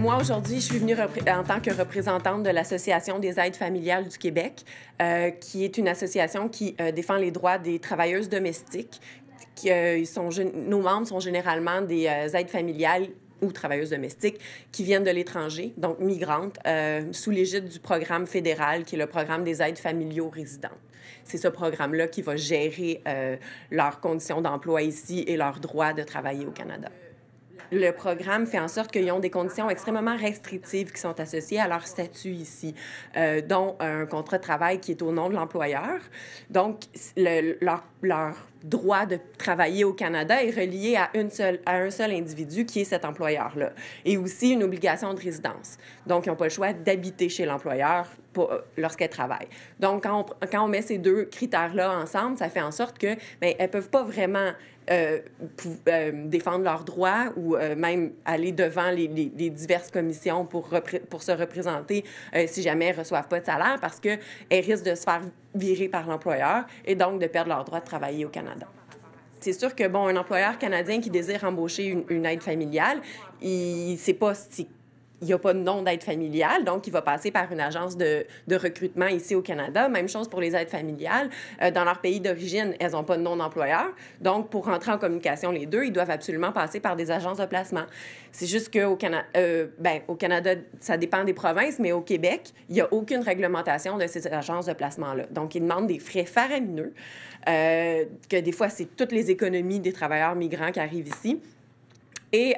Moi, aujourd'hui, je suis venue en tant que représentante de l'Association des aides familiales du Québec, qui est une association qui défend les droits des travailleuses domestiques. Nos membres sont généralement des aides familiales ou travailleuses domestiques qui viennent de l'étranger, donc migrantes, sous l'égide du programme fédéral, qui est le programme des aides familiaux résidentes. C'est ce programme-là qui va gérer leurs conditions d'emploi ici et leurs droits de travailler au Canada. Le programme fait en sorte qu'ils ont des conditions extrêmement restrictives qui sont associées à leur statut ici, dont un contrat de travail qui est au nom de l'employeur. Donc, leur droit de travailler au Canada est relié à un seul individu qui est cet employeur-là. Et aussi une obligation de résidence. Donc, ils n'ont pas le choix d'habiter chez l'employeur lorsqu'elles travaillent. Donc, quand on met ces deux critères-là ensemble, ça fait en sorte que elles ne peuvent pas vraiment défendre leurs droits ou même aller devant les diverses commissions pour se représenter si jamais elles ne reçoivent pas de salaire parce qu'elles risquent de se faire virer par l'employeur et donc de perdre leur droit de travailler au Canada. C'est sûr que, un employeur canadien qui désire embaucher une aide familiale, il ne sait pas si il n'y a pas de nom d'aide familiale, donc il va passer par une agence de recrutement ici au Canada. Même chose pour les aides familiales. Dans leur pays d'origine, elles n'ont pas de nom d'employeur. Donc, pour rentrer en communication, les deux, ils doivent absolument passer par des agences de placement. C'est juste qu'au au Canada, ça dépend des provinces, mais au Québec, il n'y a aucune réglementation de ces agences de placement-là. Donc, ils demandent des frais faramineux, que des fois, c'est toutes les économies des travailleurs migrants qui arrivent ici. Et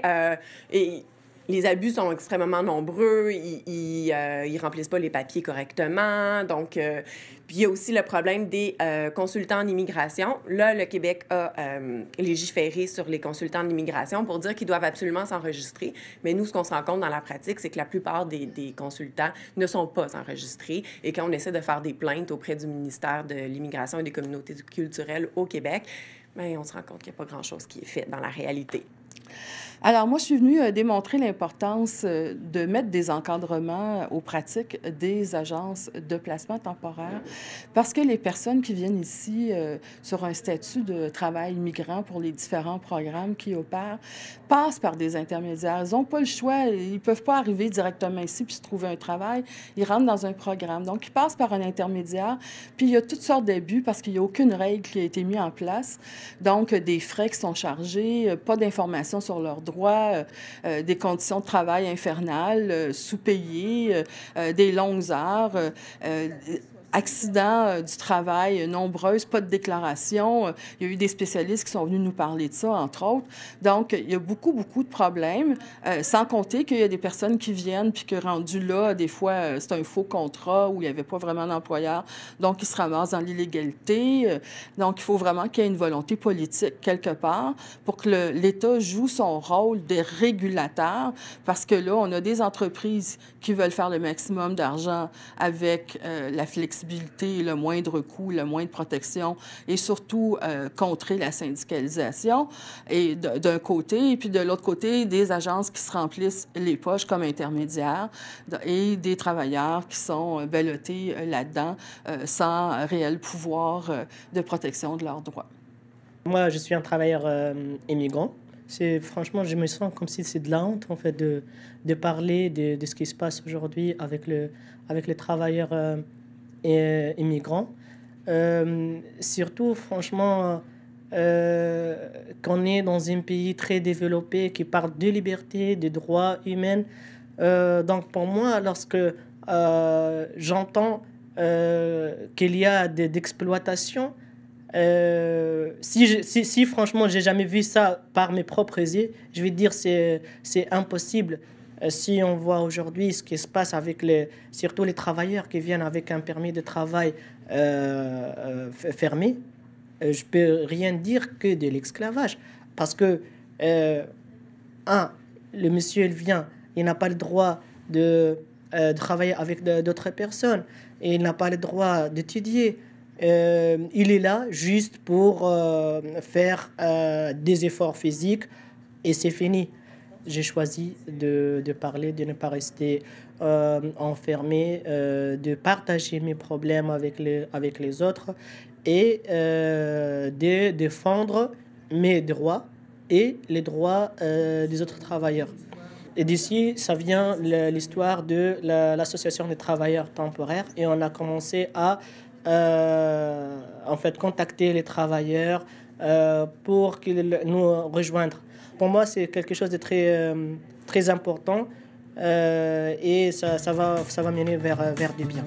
les abus sont extrêmement nombreux, ils remplissent pas les papiers correctement. Donc, puis il y a aussi le problème des consultants en immigration. Là, le Québec a légiféré sur les consultants en immigration pour dire qu'ils doivent absolument s'enregistrer. Mais nous, ce qu'on se rend compte dans la pratique, c'est que la plupart des consultants ne sont pas enregistrés. Et quand on essaie de faire des plaintes auprès du ministère de l'Immigration et des communautés culturelles au Québec, on se rend compte qu'il n'y a pas grand-chose qui est fait dans la réalité. Alors, moi, je suis venue démontrer l'importance de mettre des encadrements aux pratiques des agences de placement temporaire parce que les personnes qui viennent ici sur un statut de travail migrant pour les différents programmes qui opèrent passent par des intermédiaires. Ils n'ont pas le choix. Ils ne peuvent pas arriver directement ici puis se trouver un travail. Ils rentrent dans un programme. Donc, ils passent par un intermédiaire. Puis, il y a toutes sortes d'abus parce qu'il n'y a aucune règle qui a été mise en place. Donc, des frais qui sont chargés, pas d'informations sur leurs droits, des conditions de travail infernales, sous-payées, des longues heures, accidents du travail nombreuses, pas de déclaration. Il y a eu des spécialistes qui sont venus nous parler de ça, entre autres. Donc, il y a beaucoup, beaucoup de problèmes, sans compter qu'il y a des personnes qui viennent puis que rendu là, des fois, c'est un faux contrat où il n'y avait pas vraiment d'employeur. Donc, ils se ramassent dans l'illégalité. Donc, il faut vraiment qu'il y ait une volonté politique quelque part pour que l'État joue son rôle de régulateur parce que là, on a des entreprises qui veulent faire le maximum d'argent avec la flexibilité, le moindre coût, le moins de protection et surtout contrer la syndicalisation et d'un côté, et puis de l'autre côté, des agences qui se remplissent les poches comme intermédiaires et des travailleurs qui sont ballottés là-dedans sans réel pouvoir de protection de leurs droits. Moi, je suis un travailleur immigrant. Franchement, je me sens comme si c'est de la honte en fait, de parler de ce qui se passe aujourd'hui avec les travailleurs immigrants. Surtout, franchement, qu'on est dans un pays très développé qui parle de liberté, de droits humains. Donc, pour moi, lorsque j'entends qu'il y a d'exploitation, si franchement, j'ai jamais vu ça par mes propres yeux, je vais dire c'est impossible. Si on voit aujourd'hui ce qui se passe avec surtout les travailleurs qui viennent avec un permis de travail fermé, je peux rien dire que de l'esclavage. Parce que, le monsieur, il vient, il n'a pas le droit de travailler avec d'autres personnes, et il n'a pas le droit d'étudier. Il est là juste pour faire des efforts physiques, et c'est fini. J'ai choisi de parler, de ne pas rester enfermé, de partager mes problèmes avec les autres et de défendre mes droits et les droits des autres travailleurs. Et d'ici, ça vient l'histoire de l'association des travailleurs temporaires. Et on a commencé à en fait, contacter les travailleurs pour qu'ils nous rejoignent. Pour moi, c'est quelque chose de très important et ça va mener vers du bien.